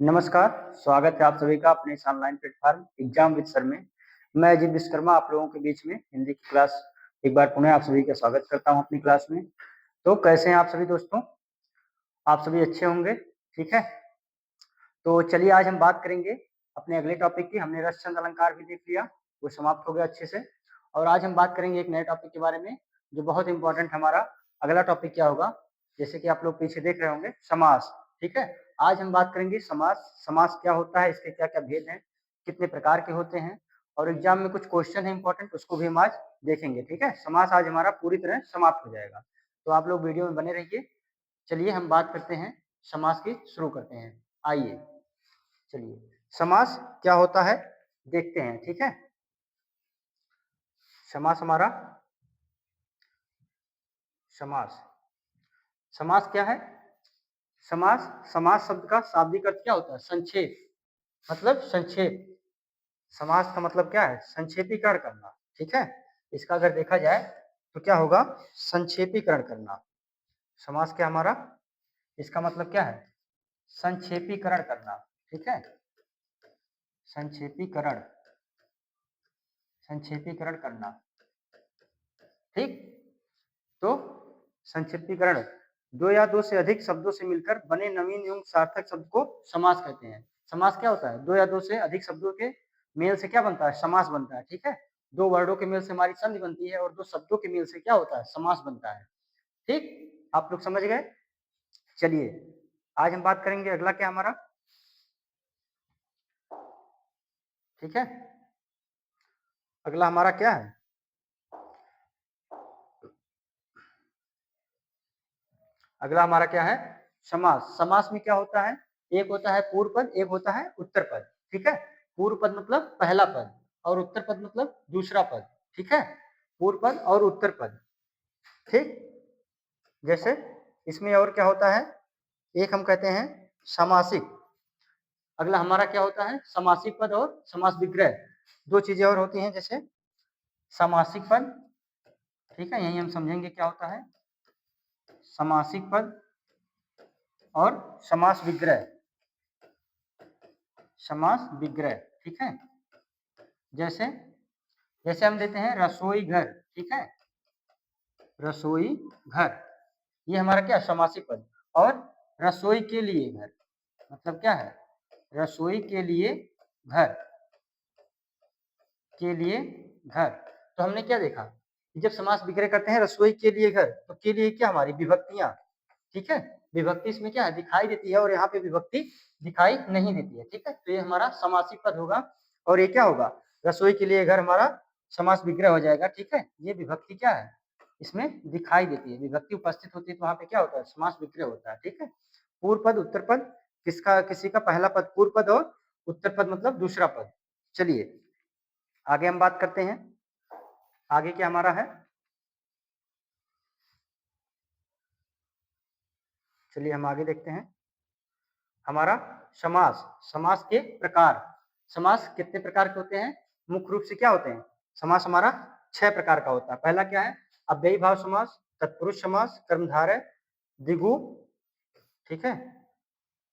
नमस्कार, स्वागत है आप सभी का अपने इस online platform exam with sir में। मैं अजीत विश्वकर्मा आप लोगों के बीच में हिंदी की क्लास एक बार पुनः आप सभी का स्वागत करता हूँ अपनी क्लास में। तो कैसे हैं आप सभी दोस्तों? आप सभी अच्छे होंगे, ठीक है? तो चलिए आज हम बात करेंगे अपने अगले टॉपिक की। हमने रसचंद अलंकार भी देख लिया, वो समाप्त हो गया अच्छे से। और आज हम बात करेंगे एक नए टॉपिक के बारे में, जो बहुत इम्पोर्टेंट हमारा अगला टॉपिक क्या होगा, जैसे कि आप लोग पीछे देख रहे होंगे समास, ठीक है? आज हम बात करेंगे समास, समास क्या होता है, इसके क्या-क्या भेद हैं, कितने प्रकार के होते हैं और एग्ज़ाम में कुछ क्वेश्चन है इम्पोर्टेंट उसको भी हम आज देखेंगे, ठीक है? समास आज हमारा पूरी तरह समाप्त हो जाएगा। तो आप लोग वीडियो में बने रहिए। चलिए हम बात करते हैं, समास की शुरू करते हैं। आइए। चलिए, समास क्या होता है देखते हैं, ठीक है? समास हमारा समास, समास क्या है? समास, समास शब्द का शाब्दिक अर्थ क्या होता है? संक्षेप, मतलब संक्षेप। समास का मतलब क्या है? संक्षेपीकरण करना, ठीक है? इसका अगर देखा जाए तो क्या होगा? संक्षेपीकरण करना। समास क्या हमारा? इसका मतलब क्या है? संक्षेपीकरण करना, ठीक है? संक्षेपीकरण, संक्षेपीकरण करना, ठीक? तो संक्षिप्तीकरण दो या दो से अधिक शब्दों से मिलकर बने नवीन एवं सार्थक शब्द को समास कहते हैं। समास क्या होता है? दो या दो से अधिक शब्दों के मेल से क्या बनता है? समास बनता है, ठीक है? दो वर्डों के मेल से हमारी संधि बनती है और दो शब्दों के मेल से क्या होता है? समास बनता है, ठीक? आप लोग समझ गए? चलिए, आज हम बात करेंगे अगला क्या हमारा, ठीक है? अगला हमारा क्या है? अगला हमारा क्या है? समास। समास में क्या होता है? एक होता है पूर्व पद, एक होता है उत्तर पद, ठीक है? पूर्व पद मतलब पहला पद और उत्तर पद मतलब दूसरा पद, ठीक है? पूर्व पद और उत्तर पद, ठीक? जैसे इसमें और क्या होता है? एक हम कहते हैं सामासिक। अगला हमारा क्या होता है? समासिक पद और समास विग्रह। दो चीजें और होती हैं, जैसे सामासिक पद, ठीक है? यही हम समझेंगे क्या होता है समासिक पद और समास विग्रह, समास विग्रह, ठीक है? जैसे जैसे हम देते हैं रसोई घर, ठीक है? रसोई घर, ये हमारा क्या समासिक पद। और रसोई के लिए घर, मतलब क्या है? रसोई के लिए घर, के लिए घर। तो हमने क्या देखा कि जब समास विग्रह करते हैं रसोई के लिए घर, तो के लिए क्या हमारी विभक्तियां, ठीक है? विभक्ति इसमें क्या है? दिखाई देती है और यहाँ पे विभक्ति दिखाई नहीं देती है, ठीक है? तो ये हमारा समासिक पद होगा और ये क्या होगा? रसोई के लिए घर हमारा समास विग्रह हो जाएगा, ठीक है? ये विभक्ति क्या है? इसमें दिखाई देती है, विभक्ति उपस्थित होती है तो वहां पे क्या होता है? समास विग्रह होता है, ठीक है? पूर्व पद उत्तर पद, किसका किसी का पहला पद पूर्व पद और उत्तर पद मतलब दूसरा पद। चलिए आगे हम बात करते हैं, आगे क्या हमारा है? चलिए हम आगे देखते हैं हमारा समास, समास के प्रकार। समास कितने प्रकार के होते हैं? मुख्य रूप से क्या होते हैं? समास हमारा 6 प्रकार का होता है। पहला क्या है? अव्ययी भाव समास, तत्पुरुष समास, कर्मधारय, द्विगु, ठीक है?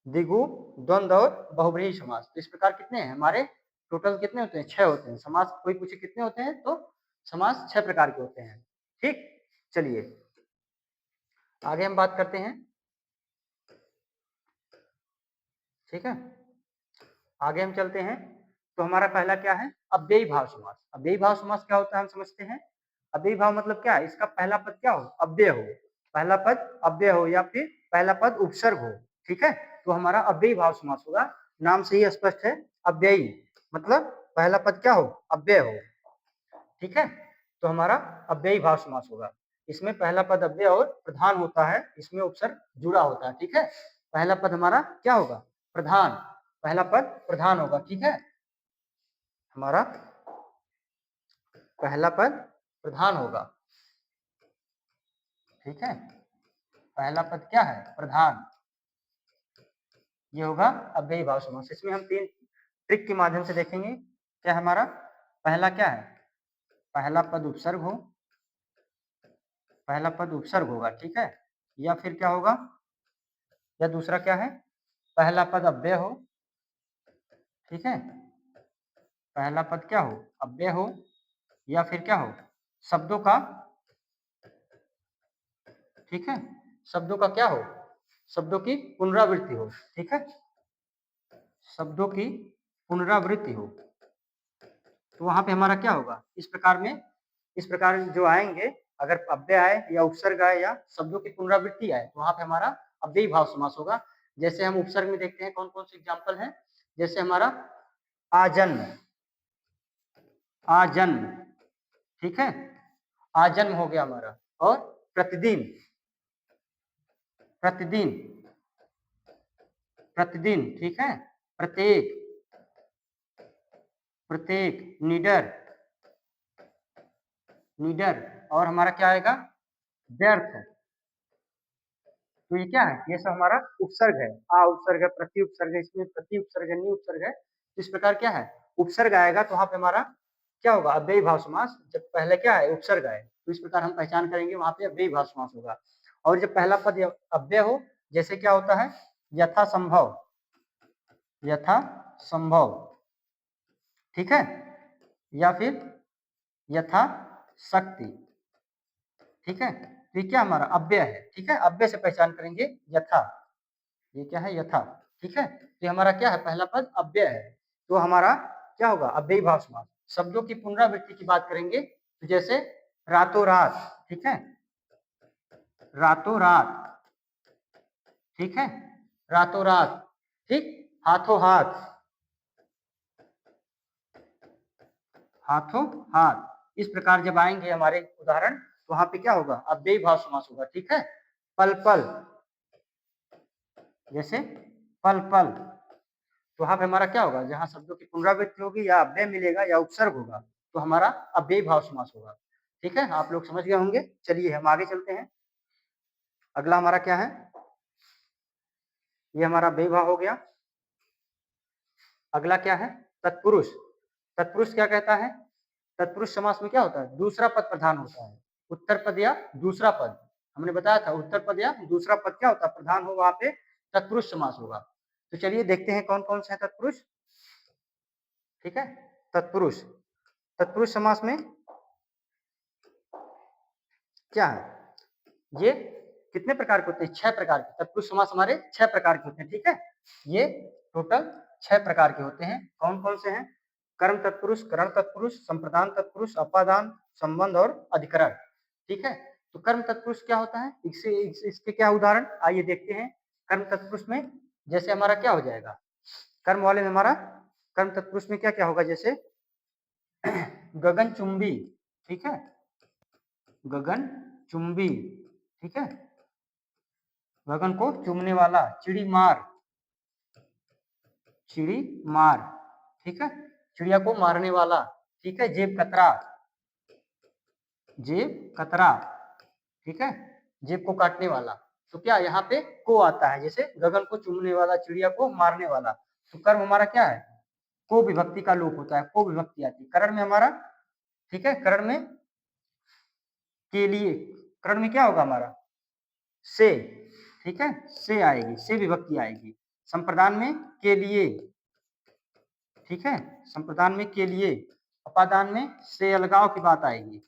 द्विगु, द्वंद्व और बहुव्रीहि समास। तो इस प्रकार कितने हैं हमारे? टोटल कितने होते हैं? 6 होते हैं। समास कोई पूछे कितने होते हैं, तो समास 6 प्रकार के होते हैं, ठीक? चलिए आगे हम बात करते हैं, ठीक है? आगे हम चलते हैं, तो हमारा पहला क्या है? अव्ययी भाव समास। अव्ययी भाव समास क्या होता है हम समझते हैं। अव्ययी भाव मतलब क्या है? इसका पहला पद क्या हो? अव्यय हो, पहला पद अव्यय हो या फिर पहला पद उपसर्ग हो, ठीक है? तो हमारा अव्ययी भाव समास होगा। नाम से ही स्पष्ट है, अव्ययी मतलब पहला पद क्या हो? अव्यय हो, ठीक है? तो हमारा अव्ययी भाव समास होगा। इसमें पहला पद अव्यय और प्रधान होता है, इसमें उपसर्ग जुड़ा होता है, ठीक है? पहला पद हमारा क्या होगा? प्रधान, पहला पद प्रधान होगा, ठीक है? हमारा पहला पद प्रधान होगा, ठीक है? पहला पद क्या है? प्रधान। ये होगा अव्ययी भाव समास। इसमें हम 3 ट्रिक के माध्यम से देखेंगे। क्या हमारा पहला क्या है? पहला पद उपसर्ग हो, पहला पद उपसर्ग होगा, ठीक है? या फिर क्या होगा? या दूसरा क्या है? पहला पद अव्यय हो ठीक है, पहला पद क्या हो, अव्यय हो, या फिर क्या हो, शब्दों का, ठीक है, शब्दों का क्या हो, शब्दों की पुनरावृत्ति हो, ठीक है, शब्दों की पुनरावृत्ति हो, तो वहां पे हमारा क्या होगा, इस प्रकार में, इस प्रकार जो आएंगे, अगर अव्यय आए या उपसर्ग आए या शब्दों की पुनरावृत्ति आए, तो वहां पे हमारा अव्ययी भाव समास होगा। जैसे हम उपसर्ग में देखते हैं कौन कौन से एग्जाम्पल हैं, जैसे हमारा आजन्म, आजन्म, ठीक है, आजन्म हो गया हमारा, और प्रतिदिन, प्रतिदिन, प्रतिदिन, ठीक है, प्रत्येक, प्रत्येक, निडर, निडर, और हमारा क्या आएगा, व्यर्थ। तो ये क्या है, ये सब हमारा उपसर्ग है, आ उपसर्ग है, प्रति उपसर्ग है, इसमें प्रति उपसर्ग है, नि उपसर्ग है, तो इस प्रकार क्या है, उपसर्ग आएगा तो वहां पे हमारा क्या होगा, अव्ययी भाव समास। जब पहले क्या है, उपसर्ग आए, तो इस प्रकार हम पहचान करेंगे वहां पे अव्ययी भाव समास होगा। और जब पहला पद अव्यय हो, जैसे क्या होता है, यथा संभव, यथा संभव, ठीक है, या फिर यथा शक्ति, ठीक है, तो ये क्या हमारा अव्यय है, ठीक है, अव्यय से पहचान करेंगे यथा, ये क्या है, यथा, ठीक है, तो हमारा क्या है, पहला पद अव्यय है, तो हमारा क्या होगा, अव्ययी भाव समास। शब्दों की पुनरावृत्ति की बात करेंगे, तो जैसे रातों रात, ठीक है, रातों रात, ठीक है, रातों रात, ठीक, हाथों हाथ, हाथों हाथ, इस प्रकार जब आएंगे हमारे उदाहरण, तो वहां पे क्या होगा, अव्ययी भाव समास होगा, ठीक है, पल पल, जैसे पल पल, तो वहां पे हमारा क्या होगा, जहां शब्दों की पुनरावृत्ति होगी या अव्यय मिलेगा या उपसर्ग होगा, तो हमारा अव्ययी भाव समास होगा, ठीक है, आप लोग समझ गए होंगे। चलिए हम आगे चलते हैं, अगला हमारा क्या है, ये हमारा अव्ययी भाव हो गया। अगला क्या है, तत्पुरुष, तत्पुरुष क्या कहता है, तत्पुरुष समास में क्या होता है, दूसरा पद प्रधान होता है, उत्तर पद या दूसरा पद, हमने बताया था उत्तर पद या दूसरा पद क्या होता है, प्रधान हो, वहां पे तत्पुरुष समास होगा। तो चलिए देखते हैं कौन कौन से हैं तत्पुरुष, ठीक है, तत्पुरुष, तत्पुरुष समास में क्या है, ये कितने प्रकार के होते हैं, 6 प्रकार के तत्पुरुष समास हमारे 6 प्रकार के होते हैं, ठीक है, ये टोटल 6 प्रकार के होते हैं। कौन कौन से हैं, कर्म तत्पुरुष, करण तत्पुरुष, संप्रदान तत्पुरुष, अपादान, संबंध और अधिकरण, ठीक है। तो कर्म तत्पुरुष क्या होता है, इसके क्या उदाहरण, आइए देखते हैं। कर्म तत्पुरुष में जैसे हमारा क्या हो जाएगा, कर्म वाले में हमारा कर्म तत्पुरुष में क्या क्या होगा, जैसे गगन चुंबी, ठीक है, गगन चुंबी, ठीक है, गगन को चूमने वाला, चिड़ी मार, चिड़ी मार, ठीक है, चिड़िया को मारने वाला, ठीक है, जेब कतरा, जेब कतरा, ठीक है, जेब को काटने वाला। तो क्या यहाँ पे को आता है, जैसे गगन को चूमने वाला, चिड़िया को मारने वाला, तो कर्म हमारा क्या है, को विभक्ति का लोप होता है, को विभक्ति आती है करण में हमारा, ठीक है, करण में के लिए, करण में क्या होगा हमारा, से, ठीक है, से आएगी, से विभक्ति आएगी। संप्रदान में के लिए, ठीक है, संप्रदान में के लिए, अपादान में से अलगाव की बात आएगी।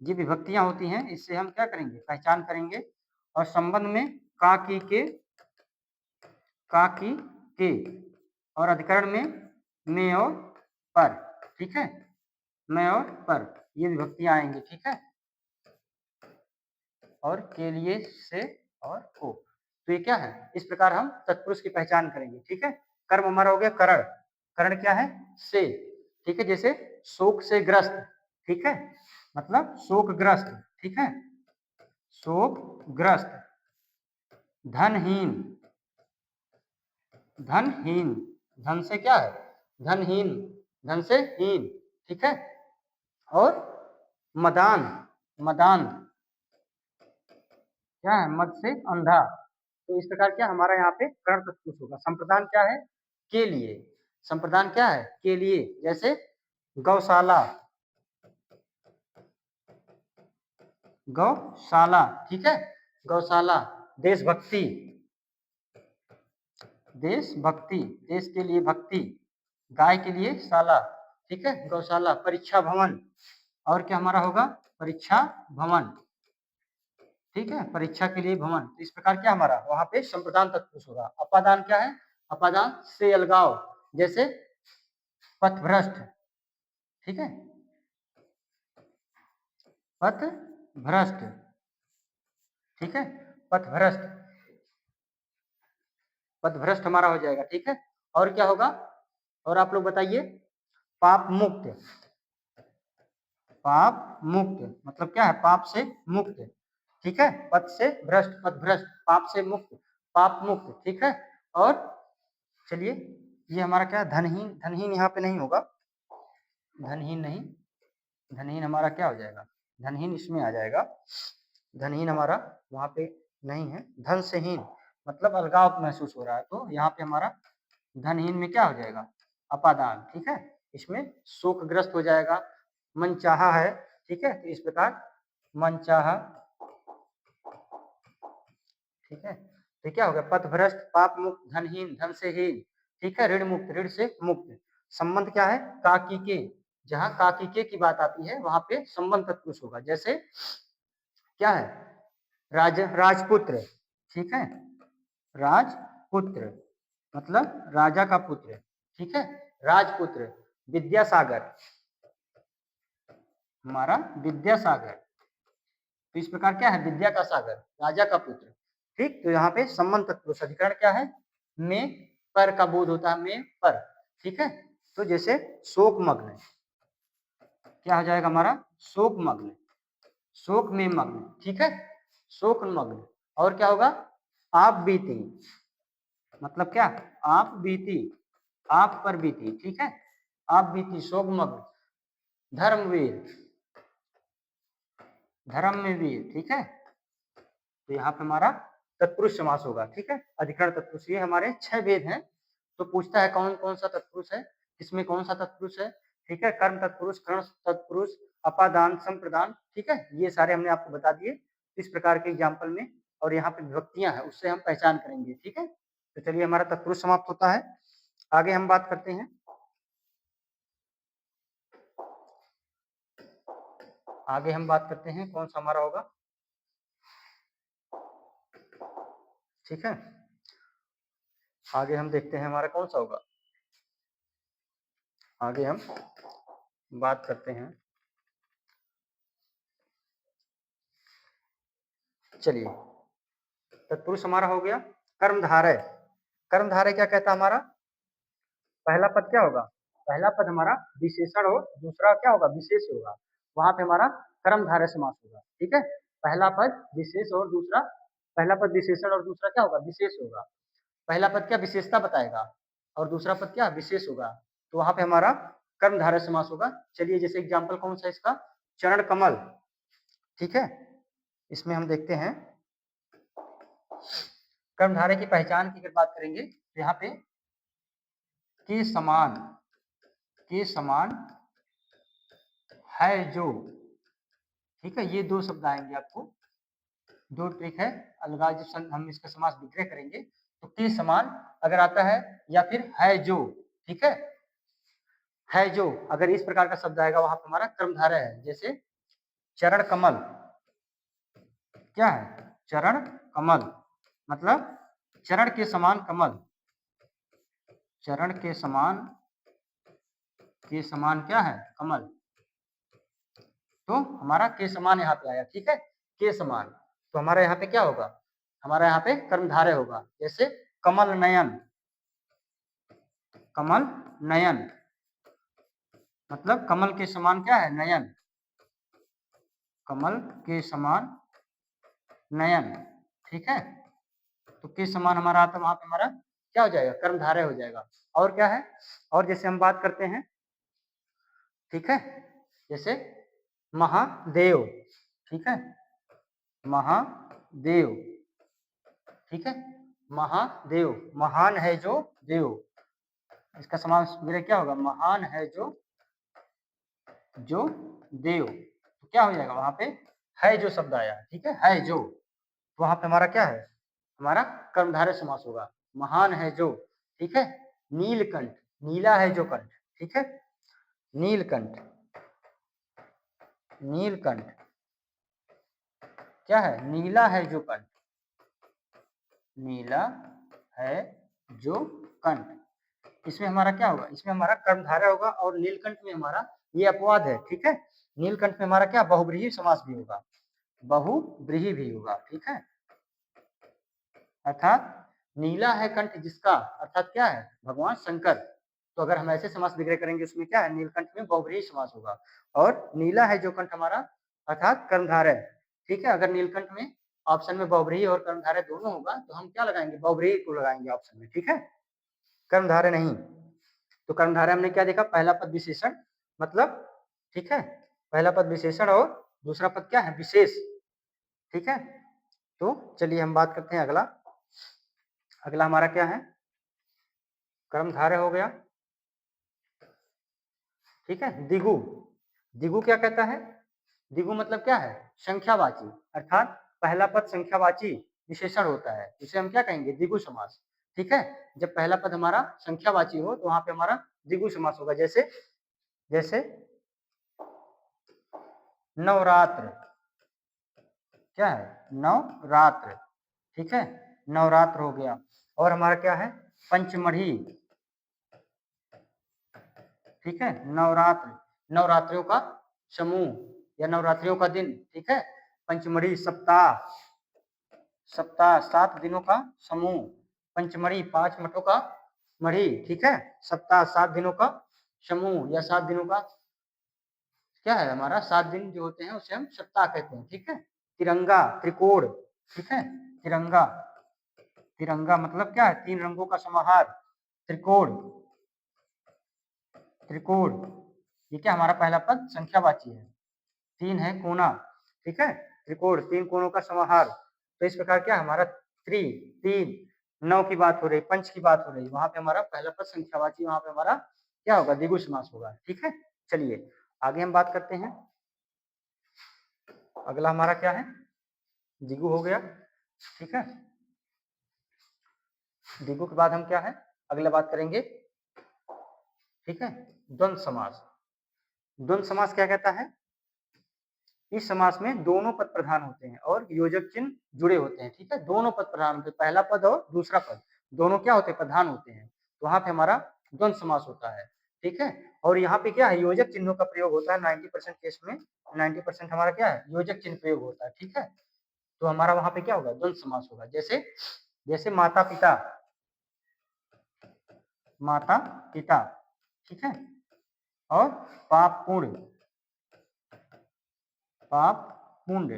ये विभक्तियां होती हैं, इससे हम क्या करेंगे, पहचान करेंगे। और संबंध में का की के, का की के, और अधिकरण में और पर, ठीक है, में और पर, ये विभक्तियां आएंगी, ठीक है, और के लिए, से और को। तो ये क्या है, इस प्रकार हम तत्पुरुष की पहचान करेंगे, ठीक है। कर्म हमारा हो गया करण, करण क्या है, से, ठीक है, जैसे शोक से ग्रस्त, ठीक है, मतलब शोकग्रस्त, ठीक है, शोकग्रस्त, धनहीन, धनहीन, धन से क्या है, धनहीन, धन से हीन, ठीक है, और मदान, मदान क्या है, मद से अंधा। तो इस प्रकार क्या हमारा यहाँ पे कर्ण तत्पुरुष होगा। संप्रदान क्या है, के लिए, संप्रदान क्या है, के लिए, जैसे गौशाला, गौशाला, ठीक है, गौशाला, देशभक्ति, देशभक्ति, देश के लिए भक्ति, गाय के लिए शाला, ठीक है, गौशाला। परीक्षा भवन, और क्या हमारा होगा, परीक्षा भवन, ठीक है, परीक्षा के लिए भवन। तो इस प्रकार क्या हमारा वहां पे संप्रदान तत्पुरुष होगा। अपादान क्या है, अपादान से अलगाव, जैसे पथभ्रष्ट, ठीक है, पथभ्रष्ट, ठीक है, पथभ्रष्ट, पथभ्रष्ट हमारा हो जाएगा, ठीक है। और क्या होगा, और आप लोग बताइए, पाप मुक्त, पाप मुक्त मतलब क्या है, पाप से मुक्त, ठीक है, पथ से भ्रष्ट, पथ भ्रष्ट, पाप से मुक्त, पाप मुक्त, ठीक है। और चलिए, ये हमारा क्या है, धनहीन, धनहीन यहाँ पे नहीं होगा, धनहीन नहीं, धनहीन हमारा क्या हो जाएगा, धनहीन इसमें आ जाएगा, धनहीन हमारा वहां पे नहीं है। धन से हीन मतलब अलगाव महसूस हो रहा है, तो यहाँ पे हमारा धनहीन में क्या हो जाएगा, अपादान, ठीक है। इसमें शोकग्रस्त हो जाएगा, मनचाहा है, ठीक है, तो इस प्रकार मनचाहा, ठीक है। तो क्या हो गया, पथभ्रष्ट, पाप मुक्त, धनहीन, धन से हीन, ठीक है, ऋण मुक्त, ऋण से मुक्त। संबंध क्या है, काकी के, जहां काकी के की बात आती है वहां पे संबंध तत्पुरुष होगा। जैसे क्या है, राजपुत्र, ठीक है, राजपुत्र मतलब राजा का पुत्र, ठीक है, राजपुत्र। विद्यासागर, हमारा विद्यासागर, तो इस प्रकार क्या है, विद्या का सागर, राजा का पुत्र, ठीक। तो यहाँ पे संबंध तत्पुरुष अधिकरण क्या है, में पर का बोध होता है, में पर, ठीक है। तो जैसे शोक मग्न, क्या हो जाएगा हमारा, शोक मग्न, शोक में मग्न, ठीक है, शोक मग्न। और क्या होगा, आप बीती मतलब क्या, आप बीती, आप पर बीती, ठीक है, आप बीती, शोक मग्न। धर्मवीर, धर्म में वीर, ठीक है। तो यहाँ पे हमारा तत्पुरुष समास होगा, ठीक है, अधिकरण तत्पुरुष। ये हमारे 6 भेद हैं। तो पूछता है कौन कौन सा तत्पुरुष है, इसमें कौन सा तत्पुरुष है, ठीक है, कर्म तत्पुरुष, कर्ण तत्पुरुष, अपादान, संप्रदान, ठीक है, ये सारे हमने आपको बता दिए इस प्रकार के एग्जाम्पल में। और यहाँ पे विभक्तियां हैं, उससे हम पहचान करेंगे, ठीक है। तो चलिए, हमारा तत्पुरुष समाप्त होता है। आगे हम बात करते हैं, आगे हम बात करते हैं कौन सा हमारा होगा, ठीक है। आगे हम देखते हैं हमारा कौन सा होगा, आगे हम बात करते हैं, चलिए, तत्पुरुष हमारा हो गया। कर्मधारय, कर्मधारय क्या कहता है हमारा, पहला पद क्या होगा, पहला पद हमारा विशेषण हो, दूसरा क्या होगा, विशेष होगा, वहां पे हमारा कर्मधारय समास होगा, ठीक है। पहला पद विशेष और दूसरा, पहला पद विशेषण और दूसरा क्या होगा, विशेष होगा। पहला पद क्या विशेषता बताएगा और दूसरा पद क्या विशेष होगा, तो वहां पे हमारा कर्मधारय समास होगा। चलिए, जैसे एग्जाम्पल कौन सा इसका, चरण कमल, ठीक है। इसमें हम देखते हैं कर्मधारय की पहचान की अगर बात करेंगे तो यहाँ पे के समान, के समान है जो, ठीक है, ये दो शब्द आएंगे आपको, दो ट्रिक है। अलगाव जब हम इसका समास विग्रह करेंगे तो के समान अगर आता है या फिर है जो, ठीक है जो, अगर इस प्रकार का शब्द आएगा वहां पर हमारा कर्मधारय है। जैसे चरण कमल, क्या है, चरण कमल मतलब चरण के समान कमल, चरण के समान, के समान क्या है, कमल। तो हमारा के समान यहाँ पे आया, ठीक है, के समान। तो हमारा यहाँ पे क्या होगा, हमारा यहाँ पे कर्मधारय होगा। जैसे कमल नयन, कमल नयन मतलब कमल के समान क्या है, नयन, कमल के समान नयन, ठीक है। तो के समान हमारा आता है, वहां पे हमारा क्या हो जाएगा, कर्मधारय हो जाएगा। और क्या है, और जैसे हम बात करते हैं, ठीक है, जैसे महादेव, ठीक है, महादेव, ठीक है, महादेव, महान है जो देव, इसका समास मेरा क्या होगा, महान है जो देव। तो क्या हो जाएगा, वहां पे है जो शब्द आया, ठीक है जो, तो वहां पे हमारा क्या है, हमारा कर्मधारय समास होगा, महान है जो, ठीक है। नीलकंठ, नीला है जो कंठ, ठीक है, नीलकंठ, नीलकंठ क्या है, नीला है जो कंठ, नीला है जो कंठ, इसमें हमारा क्या होगा, इसमें हमारा कर्मधारय होगा और नीलकंठ में हमारा ये अपवाद है, ठीक है, नीलकंठ में हमारा क्या बहुव्रीहि समास भी होगा, बहुव्रीहि भी होगा, ठीक है, अर्थात नीला है कंठ जिसका, अर्थात क्या है, भगवान शंकर, तो अगर हम ऐसे समास विग्रह करेंगे उसमें क्या है, नीलकंठ में बहुव्रीहि समास होगा, और नीला है जो कंठ हमारा अर्थात कर्मधारय, ठीक है, अगर नीलकंठ में ऑप्शन में बहुव्रीहि और कर्मधारय दोनों होगा तो हम क्या लगाएंगे, बहुव्रीहि को लगाएंगे ऑप्शन में, ठीक है, कर्मधारय नहीं। तो कर्मधारय हमने क्या देखा, पहला पद विशेषण, मतलब ठीक है, पहला पद विशेषण और दूसरा पद क्या है, विशेष, ठीक है। तो चलिए हम बात करते हैं अगला, अगला हमारा क्या है, कर्मधारय हो गया, ठीक है, दिगु, दिगु क्या कहता है, दिगु मतलब क्या है, संख्यावाची, अर्थात पहला पद संख्यावाची विशेषण होता है, इसे हम क्या कहेंगे, दिगु समास, ठीक है, जब पहला पद हमारा संख्यावाची हो तो वहां पे हमारा दिगु समास होगा, जैसे जैसे नवरात्र, क्या है, नवरात्र, ठीक है, नवरात्र हो गया, और हमारा क्या है, पंचमढ़ी, ठीक है, नवरात्र, नवरात्रियों का समूह या नवरात्रियों का दिन, ठीक है, पंचमढ़ी सप्ताह, सप्ताह 7 दिनों का समूह, पंचमढ़ी 5 मठों का मढ़ी, ठीक है, सप्ताह 7 दिनों का समूह या 7 दिनों का क्या है, हमारा 7 दिन जो होते हैं उसे हम सप्ताह कहते हैं, ठीक है, तिरंगा, त्रिकोण, ठीक है, तिरंगा, तिरंगा मतलब क्या है, 3 रंगों का समाहार, त्रिकोण, त्रिकोण, ये क्या हमारा पहला पद संख्यावाची है, 3 है कोना, ठीक है, त्रिकोण 3 कोणों का समाहार, तो इस प्रकार क्या हमारा त्रि, 3, 9 की बात हो रही, पंच की बात हो रही, वहां पे हमारा पहला पद संख्यावाची, वहां पे हमारा क्या होगा, द्विगु समास होगा, ठीक है। चलिए आगे हम बात करते हैं, अगला हमारा क्या है, द्विगु हो गया, ठीक है, द्विगु के बाद हम क्या है, अगला बात करेंगे, ठीक है, द्वंद्व समास, द्वंद्व समास क्या कहता है, इस समास में दोनों पद प्रधान होते हैं और योजक चिन्ह जुड़े होते हैं, ठीक है, दोनों पद प्रधान होते हैं, पहला पद और दूसरा पद दोनों क्या होते हैं, प्रधान होते हैं, तो वहां पे हमारा द्वंद्व समास होता है, ठीक है, और यहाँ पे क्या है, योजक चिन्हों का प्रयोग होता है 90% केस में, 90% हमारा क्या है, योजक चिन्ह प्रयोग होता है, ठीक है, तो हमारा वहां पे क्या होगा, द्वंद्व समास होगा, जैसे जैसे माता पिता, माता पिता, ठीक है, और पाप पुण्य, पाप पुण्य,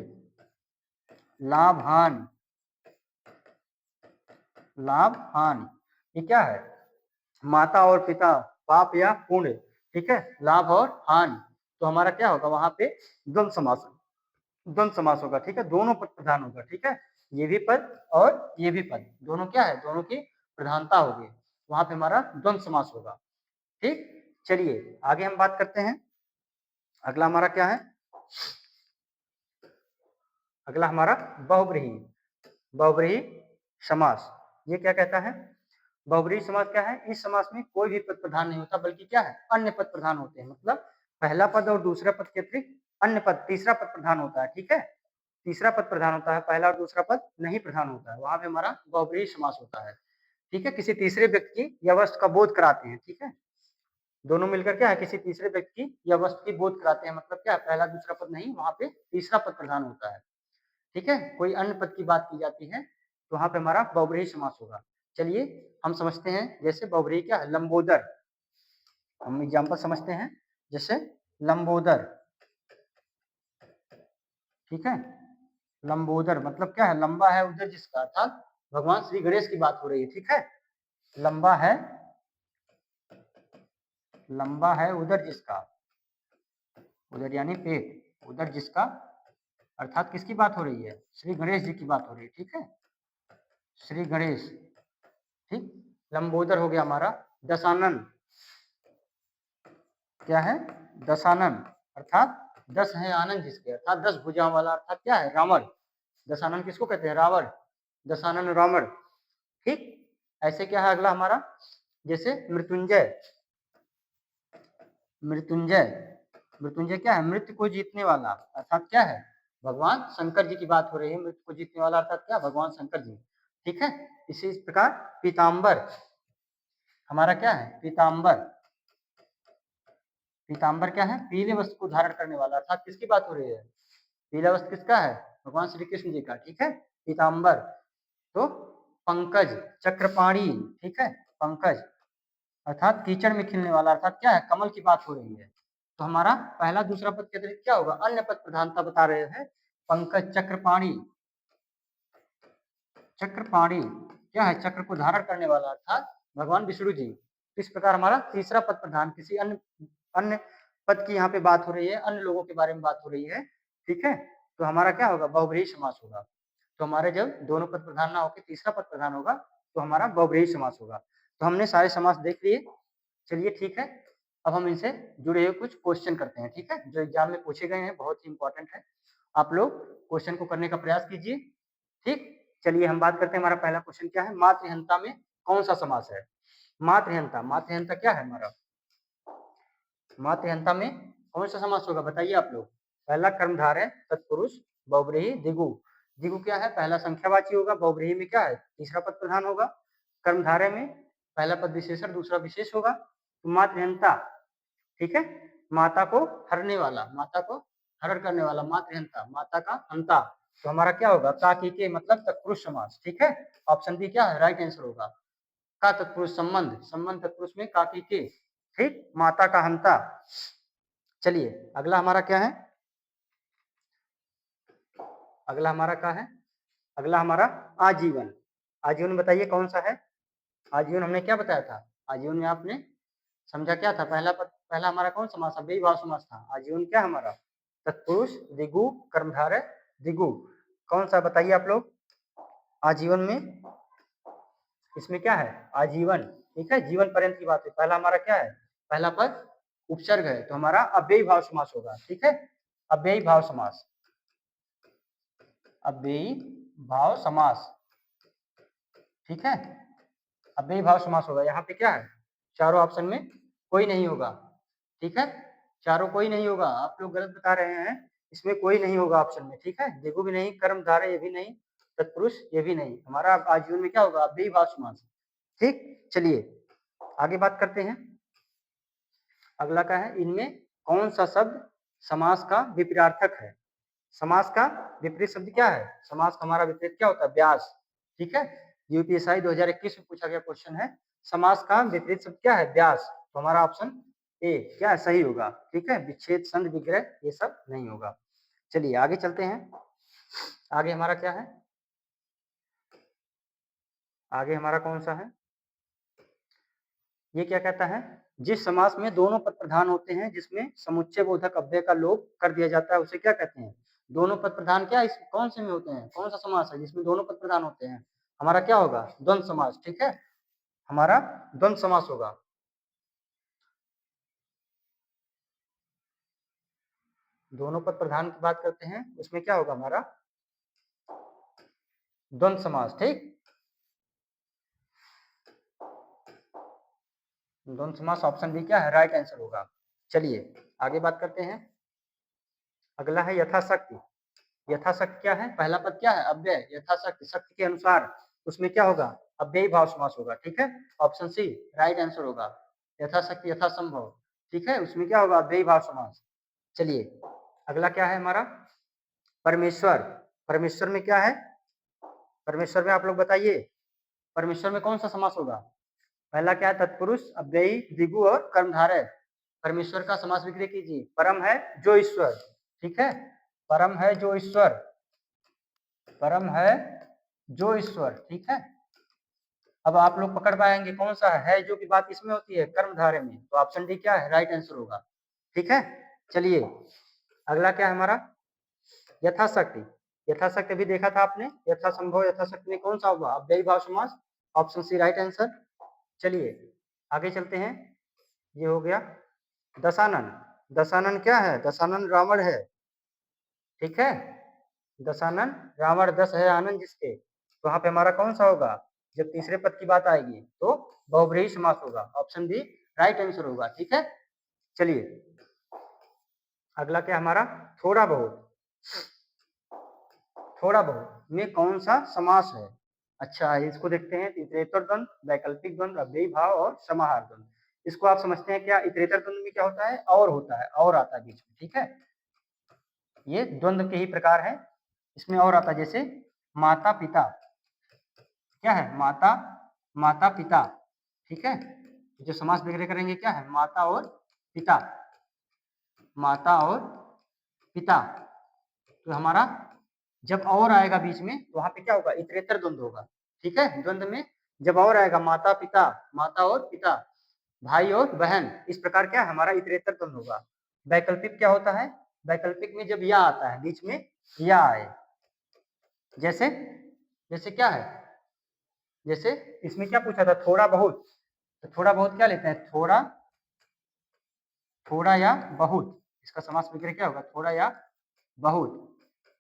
लाभ हानि, लाभ हानि, ये क्या है, माता और पिता, पाप या पुण्य, ठीक है, लाभ और हानि, तो हमारा क्या होगा वहां पे द्वंद्व समास, द्वंद्व समास होगा, ठीक है, दोनों पद प्रधान होगा, ठीक है, ये भी पद और ये भी पद दोनों क्या है, दोनों की प्रधानता होगी, वहां पे हमारा द्वंद्व समास होगा, ठीक। चलिए आगे हम बात करते हैं, अगला हमारा क्या है, अगला हमारा बहुव्रीहि, बहुव्रीहि समास, ये क्या कहता है, बहुव्रीहि समास क्या है, इस समास में कोई भी पद प्रधान नहीं होता बल्कि क्या है, अन्य पद प्रधान होते हैं, मतलब पहला पद और दूसरा पद के अतिरिक्त अन्य पद, तीसरा पद प्रधान होता है, ठीक है, तीसरा पद प्रधान होता है, पहला और दूसरा पद नहीं प्रधान होता है, वहां पे हमारा बहुव्रीहि समास होता है, ठीक है, किसी तीसरे व्यक्ति की या वस्तु का बोध कराते हैं, ठीक है, दोनों मिलकर क्या है, किसी तीसरे व्यक्ति की या वस्तु की बोध कराते हैं, मतलब क्या है, पहला दूसरा पद नहीं, वहां पे तीसरा पद प्रधान होता है, ठीक है, कोई अन्य पद की बात की जाती है तो वहां पे हमारा बहुव्रीहि समास होगा। चलिए हम समझते हैं, जैसे बहुव्रीहि क्या है, लंबोदर, हम एग्जांपल समझते हैं, जैसे लंबोदर, ठीक है, लंबोदर मतलब क्या है, लंबा है उधर जिसका, अर्थात भगवान श्री गणेश की बात हो रही है, ठीक है, लंबा है, लंबा है उधर जिसका, उधर यानी पेट, उधर जिसका, अर्थात किसकी बात हो रही है, श्री गणेश जी की बात हो रही है, ठीक है, श्री गणेश, ठीक, लंबोदर हो गया हमारा, दशानन, क्या है, दशानन, अर्थात 10 है आनंद जिसके, अर्थात 10 भुजाओं वाला, अर्थात क्या है, रावण, दशानन किसको कहते हैं, रावण, दशानन रावण, ठीक। ऐसे क्या है अगला हमारा, जैसे मृत्युंजय, मृत्युंजय, मृत्युंजय क्या है? मृत्यु को जीतने वाला, अर्थात क्या है? भगवान शंकर जी की बात हो रही है। मृत्यु को जीतने वाला अर्थात क्या? भगवान शंकर जी। ठीक है। इसी प्रकार पीताम्बर, हमारा क्या है? पीताम्बर, पीताम्बर क्या है? पीले वस्त्र को धारण करने वाला, अर्थात किसकी बात हो रही है? पीला वस्त्र किसका है? भगवान श्री कृष्ण जी का। ठीक है, पीताम्बर। तो पंकज, चक्रपाणी, ठीक है, पंकज अर्थात कीचड़ में खिलने वाला, अर्थात क्या है? कमल की बात हो रही है। तो हमारा पहला दूसरा पद के अतिरिक्त क्या होगा? अन्य पद प्रधानता बता रहे हैं। पंकज, चक्रपाणी, चक्रपाणी क्या है? चक्र को धारण करने वाला, अर्थात भगवान विष्णु जी। इस प्रकार हमारा तीसरा पद प्रधान, किसी अन्य अन्य पद की यहाँ पे बात हो रही है, अन्य लोगों के बारे में बात हो रही है। ठीक है, तो हमारा क्या होगा? बहुब्रीहि समास होगा। तो हमारे जब दोनों पद प्रधान ना होकर तीसरा पद प्रधान होगा तो हमारा बहुब्रीहि समास होगा। तो हमने सारे समास देख लिए। चलिए ठीक है, अब हम इनसे जुड़े हुए कुछ क्वेश्चन करते हैं। ठीक है, जो एग्जाम में पूछे गए हैं, बहुत ही इंपॉर्टेंट है। आप लोग क्वेश्चन को करने का प्रयास कीजिए। ठीक, चलिए हम बात करते हैं। हमारा पहला क्वेश्चन क्या है? मातृहंता में कौन सा समास है? मातृहंता, मातृहंता क्या है हमारा? मातृहंता में कौन सा समास होगा? बताइए आप लोग। पहला कर्मधारय, तत्पुरुष, बहुब्रीहि, द्विगु। द्विगु क्या है? पहला संख्यावाची होगा। बहुब्रीहि में क्या है? तीसरा पद प्रधान होगा। कर्मधारय में पहला पद विशेषण, दूसरा विशेष होगा। तो मातृहंता, ठीक है, माता को हरने वाला, माता को हरण करने वाला, मातृहंता, माता का हंता। तो हमारा क्या होगा? का की के मतलब तत्पुरुष समास। ठीक है, ऑप्शन बी क्या है? राइट आंसर होगा। का तत्पुरुष संबंध, संबंध तत्पुरुष में का की के। ठीक, माता का हंता। चलिए अगला हमारा क्या है? अगला हमारा क्या है? अगला हमारा आजीवन। आजीवन बताइए कौन सा है? आजीवन हमने क्या बताया था? आजीवन में आपने समझा क्या था? पहला हमारा कौन समास? अव्ययी भाव समास था। आजीवन क्या हमारा? तत्पुरुष, द्विगु, कर्मधारय, द्विगु। कौन सा बताइए आप लोग? आजीवन में इसमें क्या है? आजीवन। ठीक है, जीवन पर्यंत की बात है। पहला हमारा क्या है? पहला पद उपसर्ग है, तो हमारा अव्ययी भाव समास होगा। ठीक है, अव्ययी भाव समास, अव्ययी भाव समास। ठीक है, अव्ययी भाव समास होगा। यहाँ पे क्या है? चारों ऑप्शन में कोई नहीं होगा। ठीक है, चारों कोई नहीं होगा। आप लोग गलत बता रहे हैं, इसमें कोई नहीं होगा ऑप्शन में। ठीक है, द्विगु भी नहीं, कर्मधारय ये भी नहीं, तत्पुरुष ये भी नहीं। हमारा आजीवन में क्या होगा? अव्ययी भाव समास। ठीक, चलिए आगे बात करते हैं। अगला क्या है? इनमें कौन सा शब्द समास का विपरीतार्थक है? समास का विपरीत शब्द क्या है? समास का हमारा विपरीत क्या होता है? व्यास। ठीक है, यूपीएसआई 2021 में पूछा गया क्वेश्चन है। समास का विपरीत शब्द क्या है? व्यास। तो हमारा ऑप्शन ए क्या है? सही होगा। ठीक है, विच्छेद, संधि, विग्रह ये सब नहीं होगा। चलिए आगे चलते हैं। आगे हमारा क्या है? आगे हमारा कौन सा है? ये क्या कहता है? जिस समास में दोनों पद प्रधान होते हैं, जिसमें समुच्चय बोधक अव्यय का लोप कर दिया जाता है, उसे क्या कहते हैं? दोनों पद प्रधान क्या इस कौन से में होते हैं? कौन सा समास है जिसमें दोनों पद प्रधान होते हैं? हमारा क्या होगा? द्वंद्व समास। ठीक है, हमारा द्वंद्व समास होगा। दोनों पद प्रधान की बात करते हैं, उसमें क्या होगा? हमारा द्वंद्व समास। ठीक, द्वंद्व समास ऑप्शन बी क्या है? राइट आंसर होगा। चलिए आगे बात करते हैं। अगला है यथाशक्ति। यथाशक्ति क्या है? पहला पद क्या है? अव्यय। यथाशक्ति, शक्ति के अनुसार, उसमें क्या होगा? अव्ययी भाव समास होगा। ठीक है, ऑप्शन सी राइट आंसर होगा। यथाशक्ति, यथासंभव। ठीक है, उसमें क्या होगा? अव्ययी भाव समास। चलिए अगला क्या है हमारा? परमेश्वर। परमेश्वर में क्या है? परमेश्वर में आप लोग बताइए, परमेश्वर में कौन सा समास होगा? पहला क्या है? तत्पुरुष, अव्ययी, द्विगु और कर्मधारय। परमेश्वर का समास विग्रह कीजिए। परम है जो ईश्वर। ठीक है, परम है जो ईश्वर, परम है जो ईश्वर। ठीक है, अब आप लोग पकड़ पाएंगे कौन सा है जो की बात इसमें होती है? कर्मधारय में। तो ऑप्शन डी क्या है? राइट आंसर होगा। ठीक है, चलिए अगला क्या है हमारा? यथाशक्ति। यथाशक्ति भी देखा था आपने। यथासंभव, यथाशक्ति में कौन सा होगा? अव्ययी भाव समास। Option C right answer. चलिए आगे चलते हैं। ये हो गया दशानन। दशानन क्या है? दशानन रावण है। ठीक है, दशानन रावण, दस है आनंद जिसके। तो वहां पे हमारा कौन सा होगा? जब तीसरे पद की बात आएगी तो बहुब्रीहि समास होगा। ऑप्शन बी राइट आंसर होगा। ठीक है, चलिए अगला क्या हमारा, थोड़ा बहुत। थोड़ा बहुत में कौन सा समास है? अच्छा, इसको देखते हैं। इतरेतर द्वंद, वैकल्पिक द्वंद, अव्ययी भाव और समाहार द्वंद। इसको आप समझते हैं क्या? इतरेतर द्वंद में क्या होता है? और होता है, और आता है बीच में। ठीक है, ये द्वंद के ही प्रकार है, इसमें और आता है। जैसे माता पिता, क्या है? माता, माता पिता। ठीक है, जो समास वगैरह करेंगे क्या है? माता और पिता, माता और पिता। तो हमारा जब और आएगा बीच में तो वहां पे क्या होगा? इतरेतर द्वंद होगा। ठीक है, द्वंद में जब और आएगा, माता पिता, माता और पिता, भाई और बहन, इस प्रकार क्या हमारा इतरेतर द्वंद होगा। वैकल्पिक क्या होता है? वैकल्पिक में जब या आता है बीच में, या आए, जैसे जैसे क्या है? जैसे इसमें क्या पूछा था? थोड़ा बहुत। तो थोड़ा बहुत क्या लेते हैं? थोड़ा, थोड़ा या बहुत। इसका समास वगैरह क्या होगा? थोड़ा या बहुत।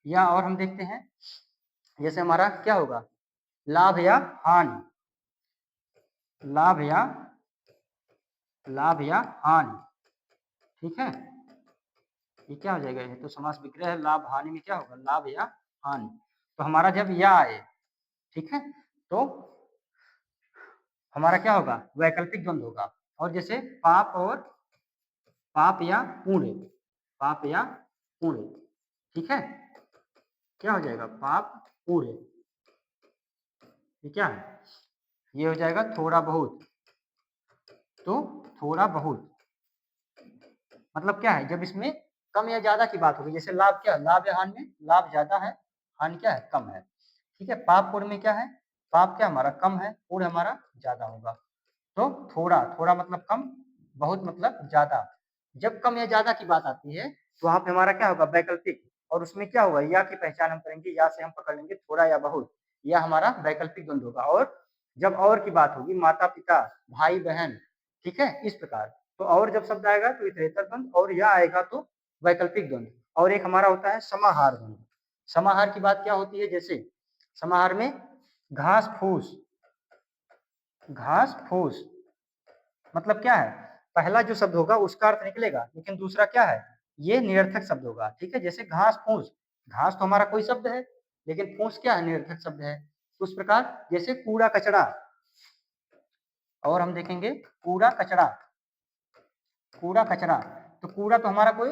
या और हम देखते हैं, जैसे हमारा क्या होगा? लाभ या हानि, लाभ या, लाभ या हानि। ठीक है, ये क्या हो जाएगा? ये तो समास विग्रह है। लाभ हानि में क्या होगा? लाभ या हानि। तो हमारा जब या आए, ठीक है, तो हमारा क्या होगा? वैकल्पिक द्वंद होगा। और जैसे पाप और, पाप या पुण्य, पाप या पुण्य। ठीक है, क्या हो जाएगा? पाप पुण्य। ये क्या है? ये हो जाएगा थोड़ा बहुत। तो थोड़ा बहुत मतलब क्या है? जब इसमें कम या ज्यादा की बात होगी। जैसे लाभ, क्या लाभ या हानि में? लाभ ज्यादा है, हानि क्या है? कम है। ठीक है, पाप पुण्य में क्या है? पाप क्या हमारा? कम है, पुण्य हमारा ज्यादा होगा। तो थोड़ा, थोड़ा मतलब कम, बहुत मतलब ज्यादा। जब कम या ज्यादा की बात आती है तो वहां पे हमारा क्या होगा? वैकल्पिक। और उसमें क्या होगा? या की पहचान हम करेंगे, या से हम पकड़ लेंगे थोड़ा या बहुत, या हमारा वैकल्पिक द्वंद होगा। और जब और की बात होगी, माता पिता, भाई बहन, ठीक है, इस प्रकार। तो और जब शब्द आएगा तो इतरेतर द्वंद, और या आएगा तो वैकल्पिक द्वंद। और एक हमारा होता है समाहार द्वंद। समाहार की बात क्या होती है? जैसे समाहार में घास फूस, घास फूस मतलब क्या है? पहला जो शब्द होगा उसका अर्थ निकलेगा, लेकिन दूसरा क्या है? ये निरर्थक शब्द होगा। ठीक है, जैसे घास फूस, घास तो हमारा कोई शब्द है, लेकिन फूस क्या है? निरर्थक शब्द है। तो उस प्रकार जैसे कूड़ा कचरा, और हम देखेंगे कूड़ा कचरा, कूड़ा कचरा। तो कूड़ा तो हमारा कोई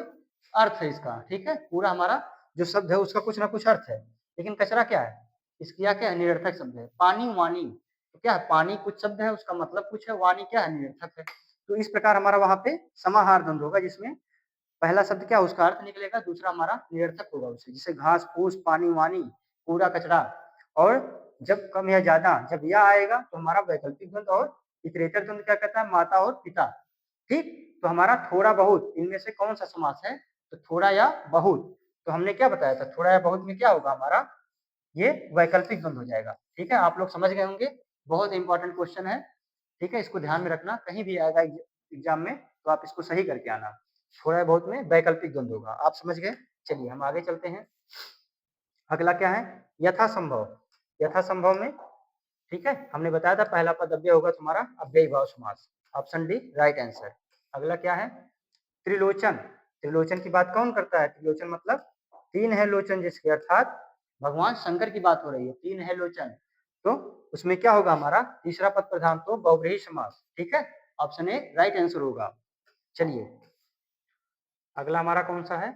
अर्थ है इसका। ठीक है, कूड़ा हमारा जो शब्द है उसका कुछ ना कुछ अर्थ है, लेकिन कचरा क्या है? इसका क्या है? निरर्थक शब्द है। पानी वाणी, तो क्या है? पानी कुछ शब्द है, उसका मतलब कुछ है, वाणी क्या है? निरर्थक है। तो इस प्रकार हमारा वहां पे समाहार द्वंद होगा, जिसमें पहला शब्द क्या उसका अर्थ निकलेगा, दूसरा हमारा निरर्थक होगा उसे। जैसे घास फूस, पानी वाणी, कूड़ा कचरा। और जब कम या ज्यादा, जब यह आएगा तो हमारा वैकल्पिक द्वंद। और इतरेतर द्वंद क्या कहता है? माता और पिता। ठीक, तो हमारा थोड़ा बहुत इनमें से कौन सा समास है? तो थोड़ा या बहुत। तो हमने क्या बताया था? थोड़ा या बहुत में क्या होगा हमारा? ये वैकल्पिक द्वंद हो जाएगा। ठीक है, आप लोग समझ गए होंगे। बहुत इंपॉर्टेंट क्वेश्चन है। ठीक है, इसको ध्यान में रखना, कहीं भी आएगा एग्जाम में तो आप इसको सही करके आना। थोड़ा या बहुत में वैकल्पिक द्वंद होगा। आप समझ गए? चलिए हम आगे चलते हैं। अगला क्या है? यथासंभव। यथासंभव में, ठीक है, हमने बताया था पहला पद अव्यय होगा तुम्हारा अव्ययी भाव समास। Option D right answer. अगला क्या है? त्रिलोचन। त्रिलोचन की बात कौन करता है? त्रिलोचन मतलब तीन है लोचन जिसके, अर्थात भगवान शंकर की बात हो रही है। तीन है लोचन, तो उसमें क्या होगा हमारा? तीसरा पद प्रधान, तो बहुब्रीहि समास। ठीक है, ऑप्शन ए राइट आंसर होगा। चलिए अगला हमारा कौन सा है?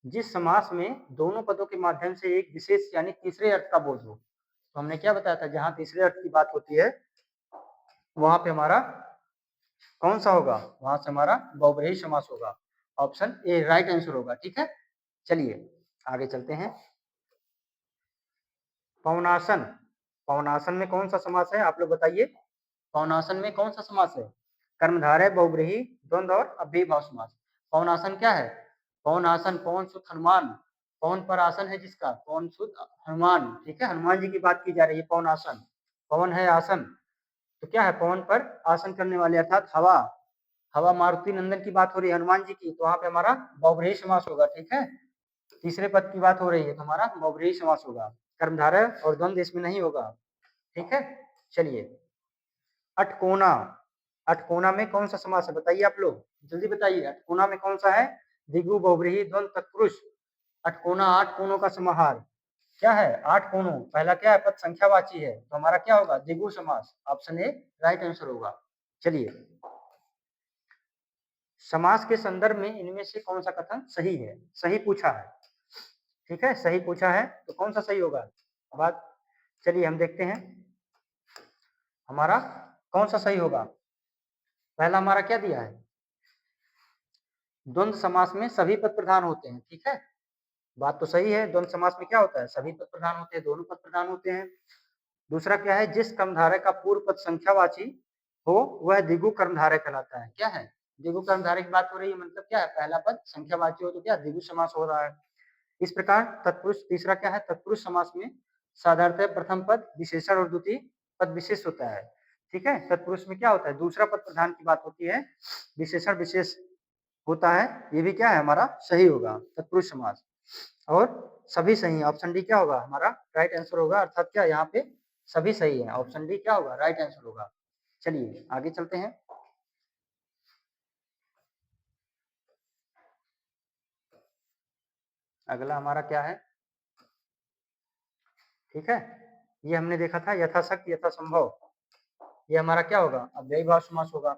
जिस समास में दोनों पदों के माध्यम से एक विशेष यानी तीसरे अर्थ का बोध हो। तो हमने क्या बताया था? जहां तीसरे अर्थ की बात होती है वहां पे हमारा कौन सा होगा? वहां से हमारा बहुब्रीहि समास होगा। ऑप्शन ए राइट आंसर होगा। ठीक है, चलिए आगे चलते हैं। पवनासन। पवनासन में कौन सा समास है? आप लोग बताइए। पवनासन में कौन सा समास है? कर्मधारय, बहुब्रीहि, द्वंद और अव्ययी भाव समास। पवनासन क्या है? पवन आसन, पवन सुत हनुमान। पवन पर आसन है जिसका? पवन सुत हनुमान। ठीक है, हनुमान जी की बात की जा रही है। पवन आसन, पवन है आसन, तो क्या है? पवन पर आसन करने वाले, अर्थात हवा। हवा मारुति नंदन की बात हो रही है, हनुमान जी की, तो वहां पे हमारा बहुब्रीहि समास होगा। ठीक है, तीसरे पद की बात हो रही है तो हमारा बहुब्रीहि समास होगा। कर्मधारय और द्वंद इसमें नहीं होगा। ठीक है, चलिए, अठकोना, अठकोना में कौन सा समास है बताइए आप लोग, जल्दी बताइए। अठकोना में कौन सा है? द्विगु, बहुव्रीहि, द्वंद, तत्पुरुष। अठकोना 8 कोनों का समाहार। क्या है? 8 कोनों। पहला क्या है? पद संख्यावाची है, तो हमारा क्या होगा? द्विगु समास। ऑप्शन ए राइट आंसर होगा। चलिए, समास के संदर्भ में इनमें से कौन सा कथन सही है? सही पूछा है, ठीक है, सही पूछा है, तो कौन सा सही होगा बात? चलिए हम देखते हैं हमारा कौन सा सही होगा। पहला हमारा क्या दिया है? द्वंद्व समास में सभी पद प्रधान होते हैं, ठीक है, बात तो सही है। द्वंद्व समास में क्या होता है? सभी पद प्रधान होते हैं, दोनों पद प्रधान होते हैं। दूसरा क्या है? जिस कर्मधारय का पूर्व पद संख्यावाची हो वह द्विगु कर्मधारय कहलाता है। क्या है? द्विगु कर्मधारय की बात हो रही है, मतलब क्या है? पहला पद संख्यावाची हो तो क्या द्विगु समास हो रहा है। इस प्रकार तत्पुरुष, तीसरा क्या है? तत्पुरुष समास में साधारणतः प्रथम पद विशेषण और द्वितीय पद विशेष होता है, ठीक है। तत्पुरुष में क्या होता है? दूसरा पद प्रधान की बात होती है, विशेषण विशेष होता है। ये भी क्या है? हमारा सही होगा तत्पुरुष समास। और सभी सही है, ऑप्शन डी क्या होगा? हमारा राइट आंसर होगा। अर्थात क्या यहाँ पे सभी सही है, ऑप्शन डी क्या होगा? राइट आंसर होगा। चलिए आगे चलते हैं। अगला हमारा क्या है? ठीक है, ये हमने देखा था यथाशक्ति यथासंभव। ये हमारा क्या होगा? अव्ययी भाव समास होगा,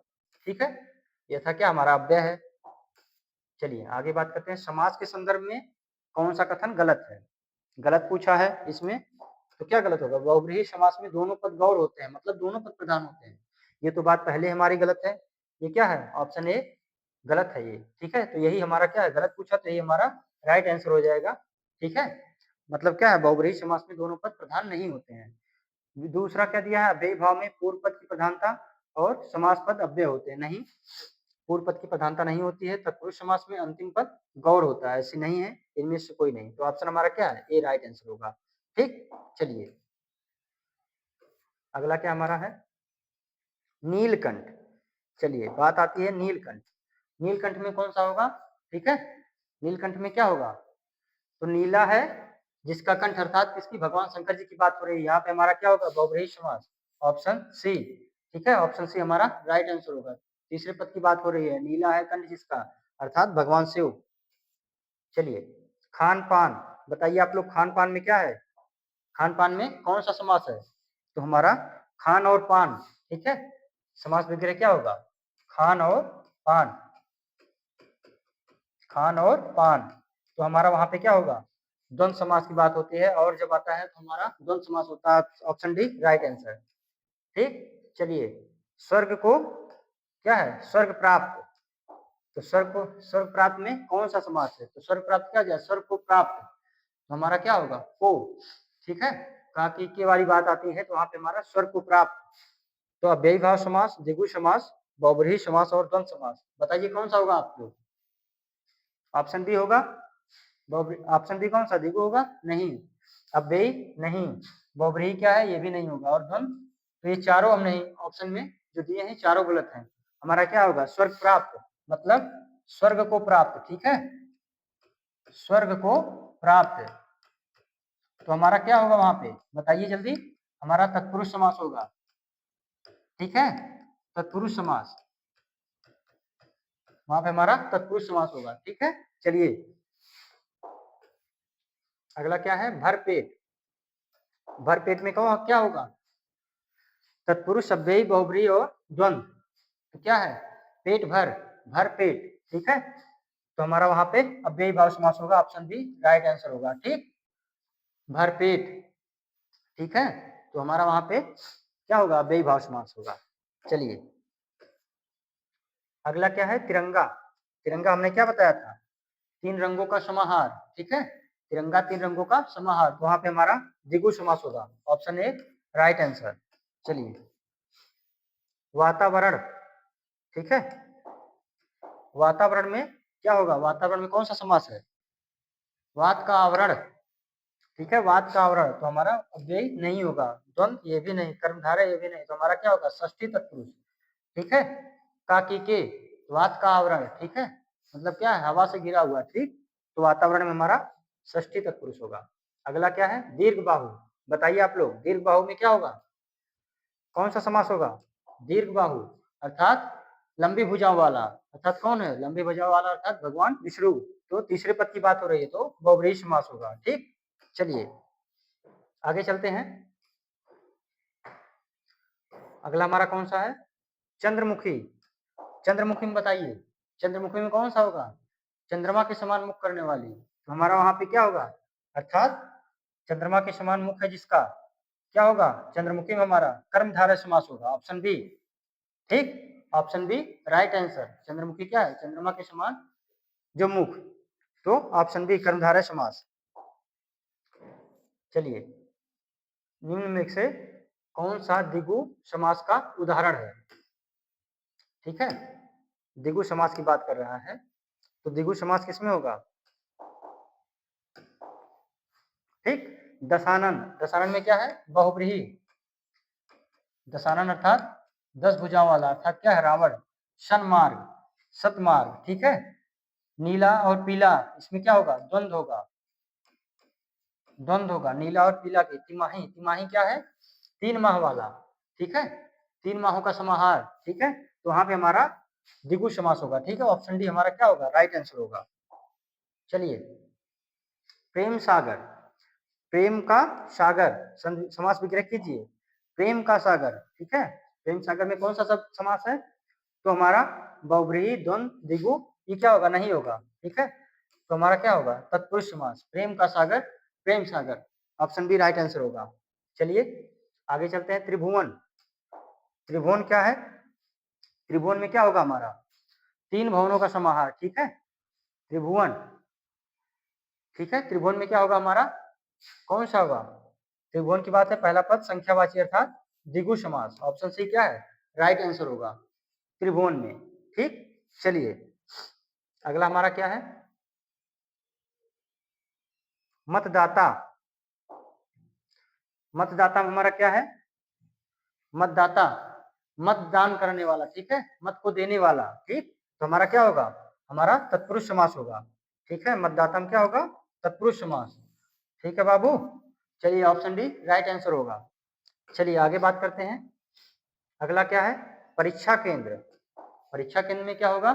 ठीक है। यथा क्या हमारा अव्यय है। चलिए आगे बात करते हैं। समास के संदर्भ में कौन सा कथन गलत है? गलत पूछा है इसमें, तो क्या गलत होगा? बहुव्रीहि समास में दोनों पद गौर होते हैं, मतलब दोनों पद प्रधान होते हैं। ये तो बात पहले हमारी गलत है। ये क्या है? ऑप्शन ए गलत है ये, ठीक है। तो यही हमारा क्या है? गलत पूछा, तो यही हमारा राइट आंसर हो जाएगा, ठीक है। मतलब क्या है? बहुव्रीहि समास में दोनों पद प्रधान नहीं होते हैं। दूसरा क्या दिया है? अव्ययी भाव में पूर्व पद की प्रधानता और समास पद अव्यय होते हैं। नहीं, पूर्व पद की प्रधानता नहीं होती है। तत्पुरुष समास में अंतिम पद गौर होता है, ऐसी नहीं है, इनमें से कोई नहीं। तो ऑप्शन हमारा क्या है? ए राइट आंसर होगा, ठीक। चलिए अगला क्या हमारा है? नीलकंठ। चलिए बात आती है नीलकंठ। नीलकंठ में कौन सा होगा? ठीक है, नीलकंठ में क्या होगा? तो नीला है जिसका कंठ, अर्थात किसकी? भगवान शंकर जी की बात हो रही है। यहाँ पे हमारा क्या होगा? बहुव्रीहि समास, ऑप्शन सी, ठीक है, ऑप्शन सी हमारा राइट आंसर होगा। तीसरे पद की बात हो रही है, नीला है कंठ जिसका, अर्थात भगवान शिव। चलिए खान पान, बताइए आप लोग, खान पान में क्या है? खान पान में कौन सा समास है? तो हमारा खान और पान, ठीक है, समास वगैरह क्या होगा? खान और पान, खान और पान। तो हमारा वहां पे क्या होगा? द्वंद्व समास की बात होती है, और जब आता है तो हमारा द्वंद्व समास होता है। ऑप्शन डी राइट आंसर, ठीक। चलिए स्वर्ग को क्या है? स्वर्ग प्राप्त। तो स्वर्ग को, स्वर्ग प्राप्त में कौन सा समास है? तो स्वर्ग प्राप्त क्या गया? स्वर्ग को प्राप्त, तो हमारा क्या होगा? को, ठीक है। काकी के वाली बात आती है तो वहां पे हमारा स्वर्ग को प्राप्त। तो अव्ययी भाव समास, द्विगु समास, बहुव्रीहि समास और द्वंद्व समास, बताइए कौन सा होगा आप लोग? ऑप्शन बी होगा। ऑप्शन बी कौन सा? द्विगु होगा? नहीं। अव्ययी नहीं। बहुव्रीहि क्या है? ये भी नहीं होगा। और द्वंद्व, तो ये चारों हम नहीं, ऑप्शन में जो दिए हैं चारों गलत हैं। हमारा क्या होगा? स्वर्ग प्राप्त, मतलब स्वर्ग को प्राप्त, ठीक है, स्वर्ग को प्राप्त। तो हमारा क्या होगा वहां पे? बताइए जल्दी। हमारा तत्पुरुष समास होगा, ठीक है, तत्पुरुष समास। वहां पे हमारा तत्पुरुष समास होगा, ठीक है। चलिए अगला क्या है? भरपेट। भरपेट में क्या होगा? तत्पुरुष, अव्ययी, बहुव्रीहि और द्वंद्व। तो क्या है? पेट भर, भर पेट, ठीक है। तो हमारा वहां पे अव्ययी भाव समास होगा, ऑप्शन बी राइट आंसर होगा, ठीक। भर पेट, ठीक है। तो हमारा वहां पे क्या होगा? अव्ययी भाव समास होगा। चलिए अगला क्या है? तिरंगा। तिरंगा हमने क्या बताया था? 3 रंगों का समाहार, ठीक है, तिरंगा 3 रंगों का समाहार। तो वहां पे हमारा द्विगु समास होगा, ऑप्शन ए राइट आंसर। चलिए वातावरण, ठीक है, वातावरण में क्या होगा? वातावरण में कौन सा समास है? वात का आवरण, ठीक है, वात का आवरण। तो हमारा अव्ययी नहीं होगा, द्वंद्व ये भी नहीं, कर्मधारय ये भी नहीं। तो हमारा क्या होगा? षष्ठी तत्पुरुष, ठीक है। काकी के, वात का आवरण, ठीक है, मतलब क्या है? हवा से घिरा हुआ, ठीक। तो वातावरण में हमारा षष्ठी तत्पुरुष होगा। अगला क्या है? दीर्घ बाहु। बताइए आप लोग, दीर्घ बाहु में क्या होगा? कौन सा समास होगा? दीर्घ बाहु अर्थात लंबी भुजाओं वाला, अर्थात कौन है लंबी भुजाओं वाला? अर्थात भगवान विष्णु। तो तीसरे पद की बात हो रही है तो बहुब्रीहि समास होगा। ठीक, चलिए आगे चलते हैं। अगला हमारा कौन सा है? चंद्रमुखी। चंद्रमुखी में बताइए, चंद्रमुखी में कौन सा होगा? चंद्रमा के समान मुख करने वाली। तो हमारा वहां पे क्या होगा? अर्थात चंद्रमा के समान मुख है जिसका, क्या होगा? चंद्रमुखी में हमारा कर्मधारय समास होगा, ऑप्शन बी। ठीक, ऑप्शन बी राइट आंसर। चंद्रमुखी क्या है? चंद्रमा के समान जो मुख, तो ऑप्शन बी कर्मधारय समास। चलिए, निम्न में से कौन सा द्विगु समास का उदाहरण है? ठीक है, द्विगु समास की बात कर रहा है, तो द्विगु समास किसमें होगा? ठीक, दशानन। दशानन में क्या है? बहुब्रीहि। दशानन अर्थात 10 भुजाओं वाला, अर्थात क्या है? रावण। सन्मार्ग, सतमार्ग। ठीक है, नीला और पीला, इसमें क्या होगा? द्वंद्व होगा, द्वंद्व होगा नीला और पीला की। तिमाही, तिमाही क्या है? 3 माह वाला। ठीक है, 3 माहों का समाहार। ठीक है, तो वहां पे हमारा द्विगु समास होगा। ठीक है, ऑप्शन डी हमारा क्या होगा? राइट आंसर होगा। चलिए, प्रेम सागर। प्रेम का सागर समास विग्रह कीजिए। प्रेम का सागर। ठीक है, प्रेम सागर में कौन सा सब समास है? तो हमारा बहुब्रीहि, द्वंद्व, द्विगु, ये क्या होगा? नहीं होगा। ठीक है, तो हमारा क्या होगा? तत्पुरुष समास। प्रेम का सागर, Prem Sagar, option B right answer होगा। चलिए आगे चलते हैं। त्रिभुवन। त्रिभुवन क्या है? त्रिभुवन में क्या होगा हमारा? 3 भवनों का समाहार। ठीक है, त्रिभुवन। ठीक है, त्रिभुवन में क्या होगा हमारा? कौन सा होगा? त्रिभुवन की बात है, पहला पद संख्यावाची अर्थात द्विगु समास, ऑप्शन सी क्या है? राइट आंसर होगा त्रिभुवन में। ठीक, चलिए अगला हमारा क्या है? मतदाता। मतदाता में हमारा क्या है? मतदाता, मतदान करने वाला। ठीक है, मत को देने वाला। ठीक, तो हमारा क्या होगा? हमारा तत्पुरुष समास होगा। ठीक है, मतदाता में क्या होगा? तत्पुरुष समास। ठीक है बाबू, चलिए ऑप्शन डी राइट आंसर होगा। चलिए आगे बात करते हैं। अगला क्या है? परीक्षा केंद्र। परीक्षा केंद्र में क्या होगा?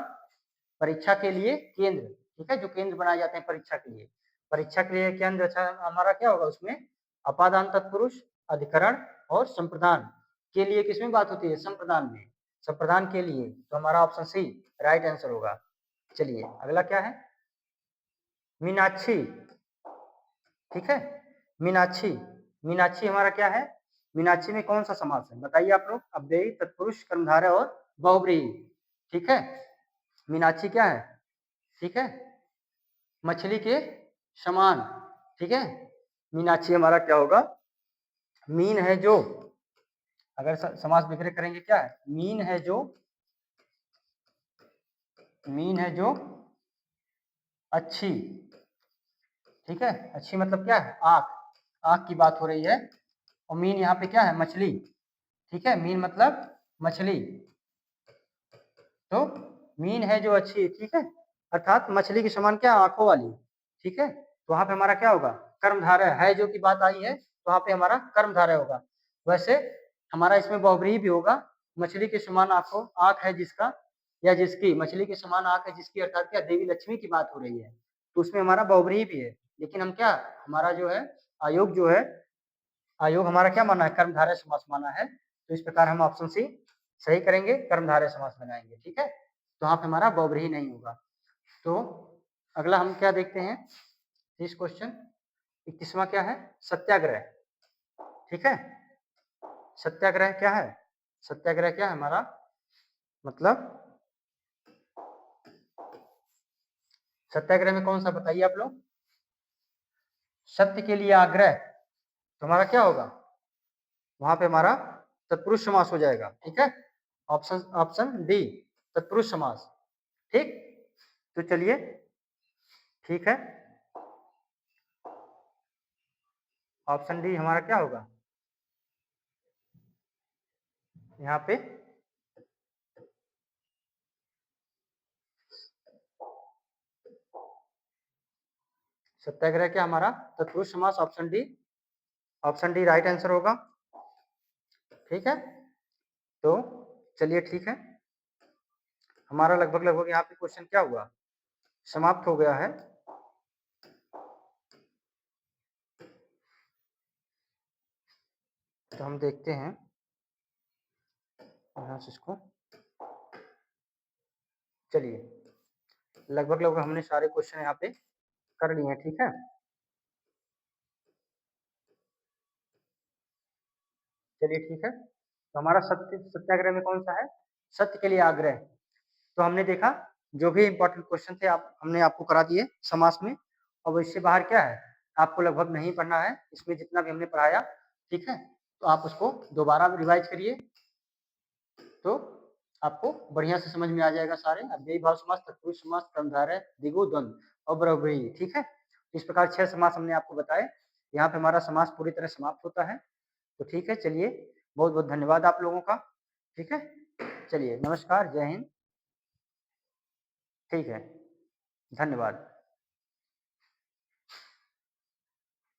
परीक्षा के लिए केंद्र। ठीक है, जो केंद्र बनाए जाते हैं परीक्षा के लिए, परीक्षा के लिए केंद्र। अच्छा, हमारा क्या होगा उसमें? अपादान तत्पुरुष, अधिकरण और संप्रदान के लिए किसमें बात होती है? संप्रदान में। संप्रदान के लिए, तो हमारा ऑप्शन सी राइट आंसर होगा। चलिए अगला क्या है? मीनाक्षी। ठीक है, मीनाक्षी। मीनाक्षी हमारा क्या है? मीनाक्षी में कौन सा समास है? बताइए आप लोग। अव्ययी, तत्पुरुष, कर्मधारय और बहुब्रीहि। ठीक है, मीनाक्षी क्या है? ठीक है, मछली के समान। ठीक है, मीनाक्षी हमारा क्या होगा? मीन है जो, अगर समास विग्रह करेंगे क्या है? मीन है जो, मीन है जो अच्छी। ठीक है, अच्छी मतलब क्या है? आंख, आंख की बात हो रही है। और मीन यहाँ पे क्या है? मछली। ठीक है, मीन मतलब मछली, तो मीन है जो अच्छी। ठीक है, अर्थात मछली के समान क्या? आंखों वाली। ठीक है, तो वहां पे हमारा क्या होगा? कर्मधारय है जो की बात आई है, तो वहां पे हमारा कर्मधारय होगा। वैसे हमारा इसमें बहुब्रीहि भी होगा। मछली के समान आंखों, आंख है जिसका या जिसकी, मछली के समान आंख है जिसकी, अर्थात क्या? देवी लक्ष्मी की बात हो रही है, तो उसमें हमारा बहुब्रीहि भी है। लेकिन हम क्या, हमारा जो है आयोग जो है, आयोग हमारा क्या माना है? कर्मधारय समास माना है। तो इस प्रकार हम ऑप्शन सी सही करेंगे, कर्मधारय समास लगाएंगे। ठीक है, तो यहाँ पे हमारा बहुब्रीहि नहीं होगा। तो अगला हम क्या देखते हैं? इस क्वेश्चन 21वां क्या है? सत्याग्रह। ठीक है, सत्याग्रह क्या है? सत्याग्रह क्या है हमारा? मतलब सत्याग्रह में कौन सा बताइए आप लोग? सत्य के लिए आग्रह, तो हमारा क्या होगा? वहां पे हमारा तत्पुरुष समास हो जाएगा। ठीक है, ऑप्शन ऑप्शन डी तत्पुरुष समास। ठीक, तो चलिए ठीक है, ऑप्शन डी हमारा क्या होगा? यहाँ पे सत्याग्रह क्या हमारा? तत्पुरुष समास, option D, option D right answer होगा। ठीक है, तो चलिए ठीक है, हमारा लगभग यहाँ पे क्वेश्चन क्या हुआ, समाप्त हो गया है। तो हम देखते हैं यहाँ से इसको, चलिए लगभग हमने सारे क्वेश्चन यहाँ पे कर लिए हैं, ठीक है। चलिए ठीक है, तो हमारा सत्याग्रह में कौन सा है, सत्य के लिए आग्रह। तो हमने देखा जो भी इंपॉर्टेंट क्वेश्चन थे आप हमने आपको करा दिए समास में। अब इससे बाहर क्या है, आपको लगभग नहीं पढ़ना है, इसमें जितना भी हमने पढ़ाया, ठीक है। तो आप उसको दोबारा रिवाइज करिए, तो आपको बढ़िया से समझ में आ जाएगा सारे। अव्ययी भाव समास, तत्पुरुष समास, कर्मधारय, द्विगु, द्वंद्व और बहुव्रीहि, ठीक है। इस प्रकार 6 समास हमने आपको बताए। यहाँ पे हमारा समास पूरी तरह समाप्त होता है। तो ठीक है, चलिए बहुत बहुत धन्यवाद आप लोगों का, ठीक है। चलिए नमस्कार, जय हिंद, ठीक है, धन्यवाद।